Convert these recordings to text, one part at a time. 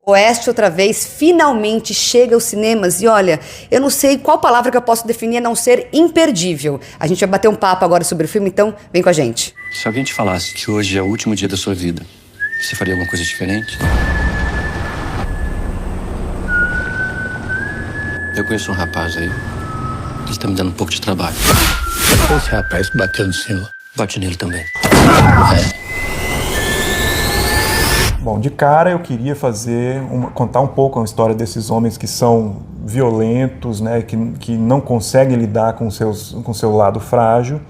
Oeste Outra Vez finalmente chega aos cinemas e olha, eu não sei qual palavra que eu posso definir a não ser imperdível. A gente vai bater um papo agora sobre o filme, então vem com a gente. Se alguém te falasse que hoje é o último dia da sua vida, você faria alguma coisa diferente? Eu conheço um rapaz aí, ele tá me dando um pouco de trabalho. Esse rapaz bateu no senhor. Bate nele também. Bom, de cara eu queria contar um pouco a história desses homens que são violentos, né, que não conseguem lidar com seu lado frágil,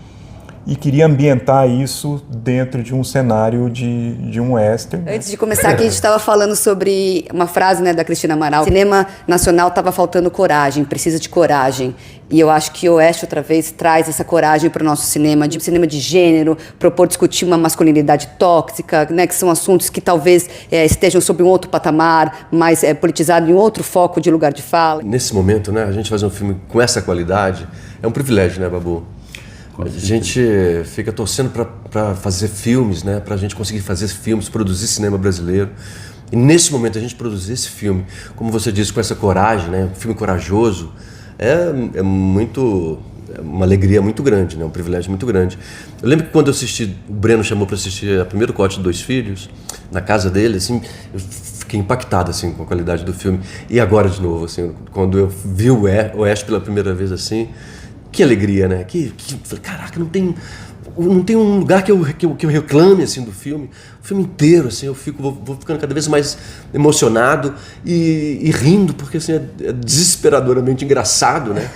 e queria ambientar isso dentro de um cenário de um western. Antes de começar aqui, a gente estava falando sobre uma frase, né, da Cristina Amaral. O cinema nacional estava faltando coragem, precisa de coragem. E eu acho que Oeste Outra Vez traz essa coragem para o nosso cinema de gênero, propor discutir uma masculinidade tóxica, né, que são assuntos que talvez estejam sob um outro patamar, mais politizado, em outro foco de lugar de fala. Nesse momento, né, a gente fazer um filme com essa qualidade é um privilégio, né, Babu? A gente fica torcendo para fazer filmes, né, para a gente conseguir fazer filmes, produzir cinema brasileiro. E nesse momento a gente produzir esse filme, como você disse, com essa coragem, né, um filme corajoso, é uma alegria muito grande, né, um privilégio muito grande. Eu lembro que quando eu assisti, o Breno chamou para assistir a primeiro corte de Dois Filhos, na casa dele, assim, eu fiquei impactado assim, com a qualidade do filme. E agora de novo, assim, quando eu vi o Oeste pela primeira vez assim, que alegria, né? Falei, caraca, não tem um lugar que eu reclame assim do filme. O filme inteiro, assim, vou ficando cada vez mais emocionado e rindo, porque assim, é desesperadoramente engraçado, né?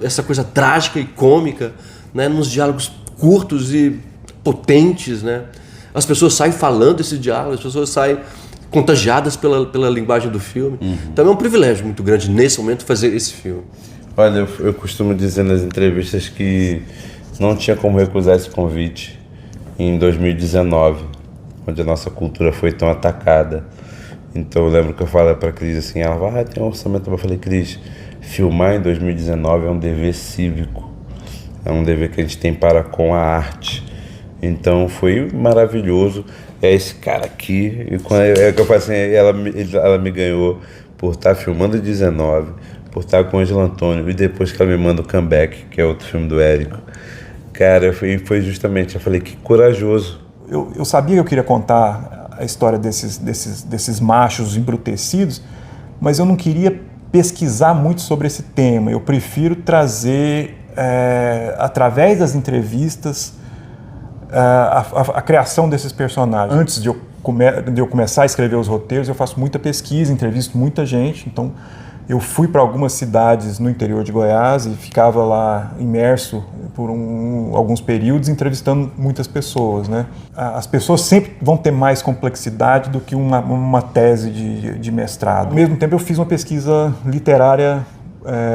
Essa coisa trágica e cômica, né? Nos diálogos curtos e potentes, né? As pessoas saem falando esse diálogo, as pessoas saem contagiadas pela linguagem do filme. Então é um privilégio muito grande nesse momento fazer esse filme. Olha, eu costumo dizer nas entrevistas que não tinha como recusar esse convite em 2019, onde a nossa cultura foi tão atacada. Então eu lembro que eu falei para a Cris assim, ela vai, tem um orçamento. Eu falei, Cris, filmar em 2019 é um dever cívico, é um dever que a gente tem para com a arte. Então foi maravilhoso. É esse cara aqui, e quando eu falei assim, ela me ganhou por estar filmando em 19, por estar com o Ângelo Antônio, e depois que ela me manda o Comeback, que é outro filme do Érico. Cara, foi justamente, eu falei, que corajoso. Eu sabia que eu queria contar a história desses machos embrutecidos, mas eu não queria pesquisar muito sobre esse tema. Eu prefiro trazer, através das entrevistas, a criação desses personagens. Antes de eu começar a escrever os roteiros, eu faço muita pesquisa, entrevisto muita gente, então eu fui para algumas cidades no interior de Goiás e ficava lá imerso por alguns períodos entrevistando muitas pessoas, né? As pessoas sempre vão ter mais complexidade do que uma tese de mestrado. Ao mesmo tempo eu fiz uma pesquisa literária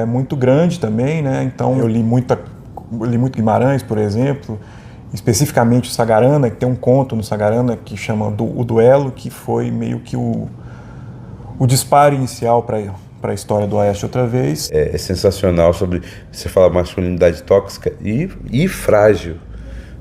muito grande também, né? Então eu li muito Guimarães, por exemplo, especificamente o Sagarana, que tem um conto no Sagarana que chama O Duelo, que foi meio que o disparo inicial para a história do Oeste Outra Vez. É sensacional sobre, você fala masculinidade tóxica e frágil,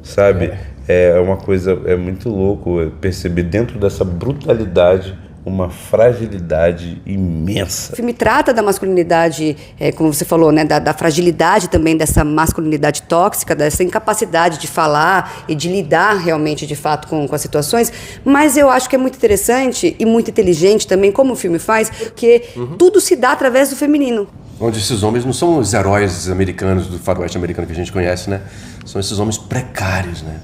sabe? É uma coisa, é muito louco perceber dentro dessa brutalidade uma fragilidade imensa. O filme trata da masculinidade, como você falou, né, da fragilidade também dessa masculinidade tóxica, dessa incapacidade de falar e de lidar realmente, de fato, com as situações, mas eu acho que é muito interessante e muito inteligente também como o filme faz, porque tudo se dá através do feminino. Onde esses homens não são os heróis americanos, do faroeste americano que a gente conhece, né? São esses homens precários, né?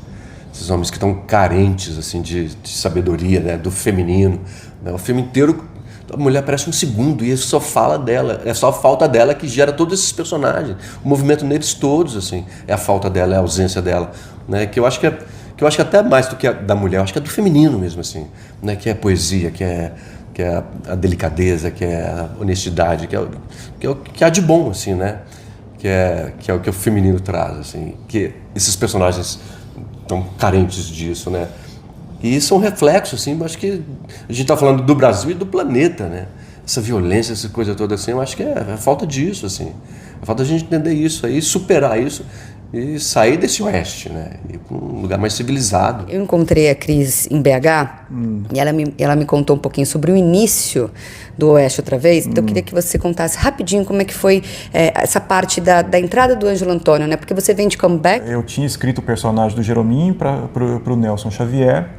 Esses homens que estão carentes, assim, de sabedoria, né? Do feminino. O filme inteiro, a mulher parece um segundo e isso só fala dela, é só a falta dela que gera todos esses personagens. O movimento neles todos, assim, é a falta dela, é a ausência dela, né? Que eu acho que até mais do que a da mulher, eu acho que é do feminino mesmo, assim, né? Que é a poesia, que é a delicadeza, que é a honestidade, que há de bom, assim, né? Que é o que o feminino traz, assim, que esses personagens estão carentes disso, né? E isso é um reflexo, assim, acho que a gente está falando do Brasil e do planeta, né? essa violência, essa coisa toda assim, eu acho que é a falta disso, assim. A falta de a gente entender isso aí, superar isso e sair desse oeste, né? Ir para um lugar mais civilizado. Eu encontrei a Cris em BH e ela me contou um pouquinho sobre o início do Oeste outra vez. Então eu queria que você contasse rapidinho como é que foi essa parte da entrada do Ângelo Antônio, né? Porque você vem de comeback. Eu tinha escrito o personagem do Jerominho para o Nelson Xavier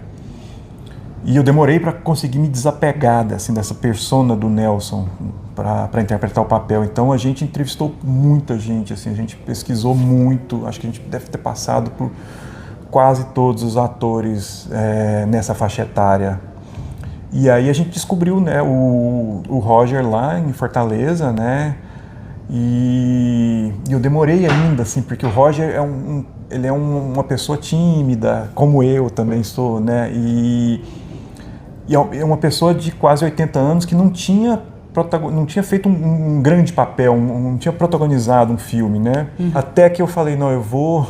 e eu demorei para conseguir me desapegar dessa persona do Nelson para interpretar o papel. Então a gente entrevistou muita gente, assim, a gente pesquisou muito, acho que a gente deve ter passado por quase todos os atores nessa faixa etária. E aí a gente descobriu, né, o Roger lá em Fortaleza, né, e eu demorei ainda, assim, porque o Roger ele é uma pessoa tímida, como eu também sou, né, e é uma pessoa de quase 80 anos que não tinha feito um grande papel, não tinha protagonizado um filme, né? Até que eu falei, não, eu vou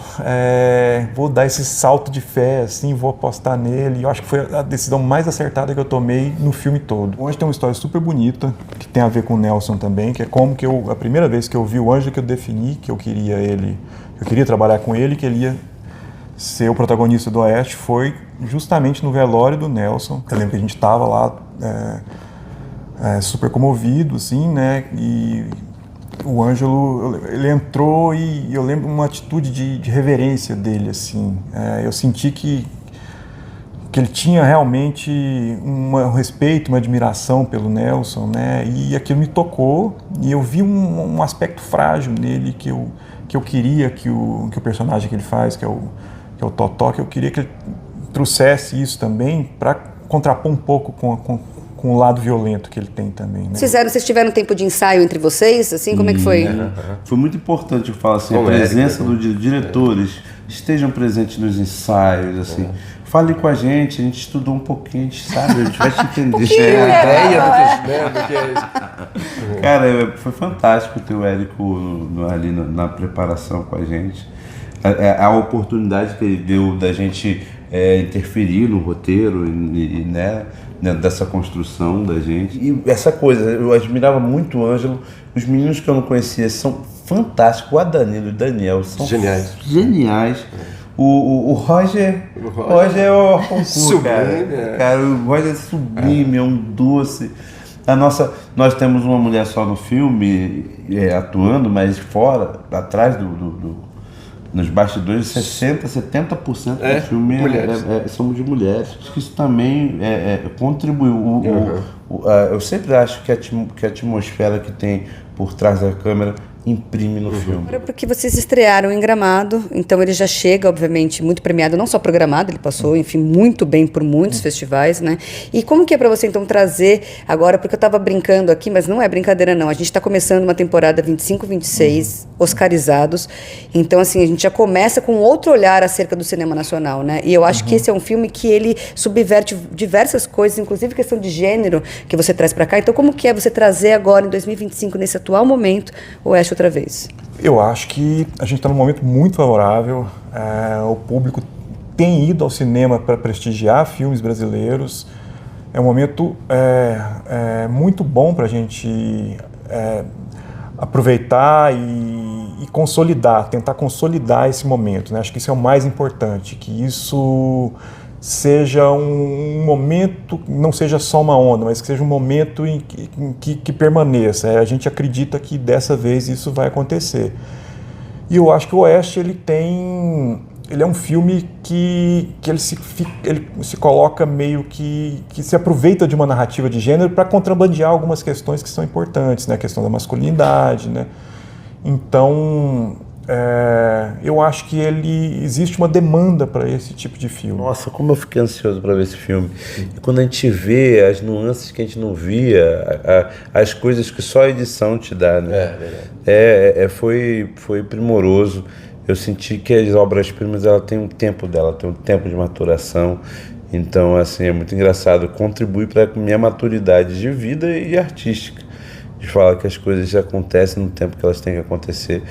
dar esse salto de fé, assim, vou apostar nele. E eu acho que foi a decisão mais acertada que eu tomei no filme todo. O Ângelo tem uma história super bonita, que tem a ver com o Nelson também, que é como que a primeira vez que eu vi o Ângelo, que eu defini que eu queria trabalhar com ele, que ele ia ser o protagonista do Oeste, foi justamente no velório do Nelson. Eu lembro que a gente estava lá super comovido, assim, né, e o Ângelo, ele entrou e eu lembro uma atitude de reverência dele, assim. Eu senti que ele tinha realmente um respeito, uma admiração pelo Nelson, né, e aquilo me tocou e eu vi um aspecto frágil nele que eu queria que o personagem que ele faz, que é o Totó, que eu queria que ele trouxesse isso também para contrapor um pouco com o lado violento que ele tem também, né? Vocês tiveram tempo de ensaio entre vocês, assim, como é que foi? Foi muito importante, eu falo assim, a presença dos diretores estejam presentes nos ensaios, assim. Fale com a gente estudou um pouquinho, a gente sabe, a gente vai te entender. Ideia do que é isso. Cara, foi fantástico ter o Érico ali na preparação com a gente. A oportunidade que ele deu da gente interferir no roteiro e né, dessa construção da gente. E essa coisa, eu admirava muito o Ângelo. Os meninos que eu não conhecia são fantásticos. O Danilo e o Daniel são geniais. O Roger é o concurso, cara. O Roger é sublime, é um doce. Nós temos uma mulher só no filme atuando, mas fora, atrás nos bastidores, 70% do filme somos de mulheres. Acho que isso também contribuiu. Eu sempre acho que a atmosfera que tem por trás da câmera imprime no filme. Agora, porque vocês estrearam em Gramado, então ele já chega, obviamente, muito premiado, não só pro Gramado, ele passou, enfim, muito bem por muitos festivais, né? E como que é para você, então, trazer agora, porque eu estava brincando aqui, mas não é brincadeira, não. A gente está começando uma temporada 25, 26, oscarizados, então, assim, a gente já começa com outro olhar acerca do cinema nacional, né? E eu acho que esse é um filme que ele subverte diversas coisas, inclusive questão de gênero, que você traz para cá. Então, como que é você trazer agora, em 2025, nesse atual momento, o Oeste outra vez? Eu acho que a gente está num momento muito favorável. O público tem ido ao cinema para prestigiar filmes brasileiros. É um momento muito bom para a gente aproveitar e consolidar, tentar consolidar esse momento, né? Acho que isso é o mais importante, que isso seja um momento, não seja só uma onda, mas que seja um momento em que permaneça. A gente acredita que dessa vez isso vai acontecer. E eu acho que o Oeste, ele é um filme que ele se coloca meio que se aproveita de uma narrativa de gênero para contrabandear algumas questões que são importantes, né? A questão da masculinidade, né? Então, eu acho que existe uma demanda para esse tipo de filme. Nossa, como eu fiquei ansioso para ver esse filme. E quando a gente vê as nuances que a gente não via, as coisas que só a edição te dá, né? Foi primoroso. Eu senti que as obras-primas, ela tem um tempo dela, tem um tempo de maturação. Então, assim, é muito engraçado. Contribui para a minha maturidade de vida e artística. De falar que as coisas acontecem no tempo que elas têm que acontecer.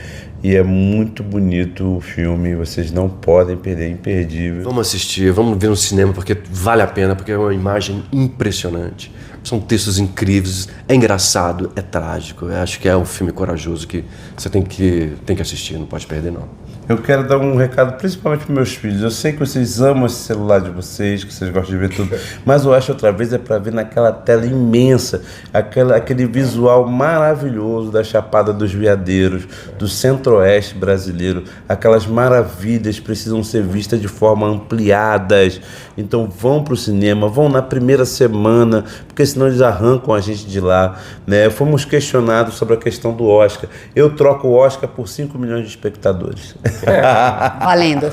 E é muito bonito o filme, vocês não podem perder, é imperdível. Vamos assistir, vamos ver no cinema, porque vale a pena, porque é uma imagem impressionante. São textos incríveis, é engraçado, é trágico. Eu acho que é um filme corajoso que você tem que assistir, não pode perder não. Eu quero dar um recado principalmente para meus filhos. Eu sei que vocês amam esse celular de vocês, que vocês gostam de ver tudo, mas o Oeste Outra Vez é para ver naquela tela imensa, aquele visual maravilhoso da Chapada dos Veadeiros, do Centro-Oeste brasileiro. Aquelas maravilhas precisam ser vistas de forma ampliadas. Então vão para o cinema, vão na primeira semana, porque senão eles arrancam a gente de lá, né? Fomos questionados sobre a questão do Oscar. Eu troco o Oscar por 5 milhões de espectadores. Valendo.